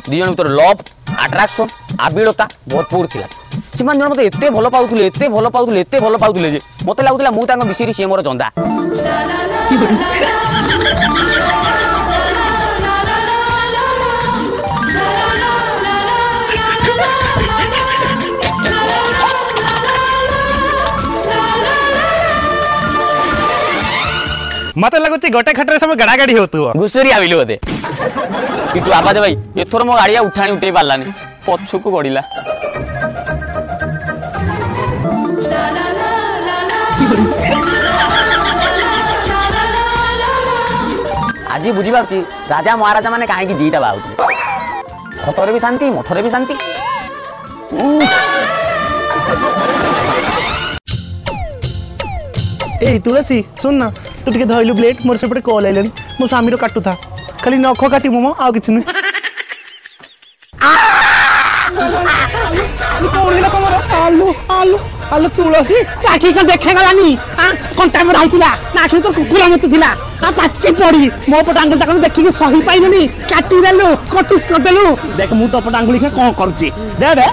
दी जन भर love attraction आबिलता भरपूर थिला से जन मत एत भल पाऊले एत भल पाऊले एत भल पाऊले जे मत लगुला मुझे विषय सी मोर चंदा मत लगुच गोटे खटर सब गड़ा गाड़ी हो घुसुरी आविलु बोधे किंतु आबाज भाई एथर मो गाड़िया उठाणी उठे पारानी पछकू गड़िला आज बुझी पार्टी राजा महाराजा माने कहीं दीटा बाहु खतरे भी शांति मठरे भी शांति ए तुलसी सुन ना तू टे धरलु ब्लेड मोर सेपटे कॉल आइलानी मो स्वामी रो काटू था खाली नख काटी मो आ किछ नै आलू आलू आलू तुलसी काठी का देखे गलानी कंटा में रहतिला नाठी तो कुकुरा मत थिला आ पाची पड़ी मो पट आंगुल तक देखि के सही पाइलनी काटी देलु कटिस कर देलु देख मु तो पट आंगुल के कोन करछि दे दे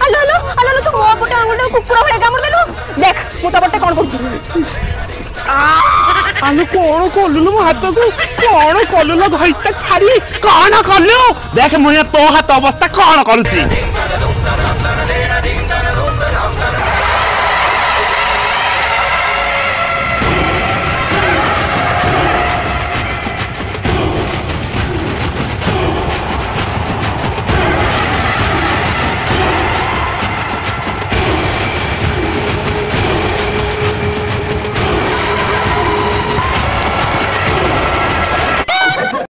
हेलो हेलो हेलो तू मो पट आंगुल कुकुरा भले कामड़ देलु देख मु तो पटे कोन करछि आलू कौन कलु मो हाथ को कौन कलु भाई छाड़ी कौन कलु देख मुझे तो हाथ अवस्था कौन करुची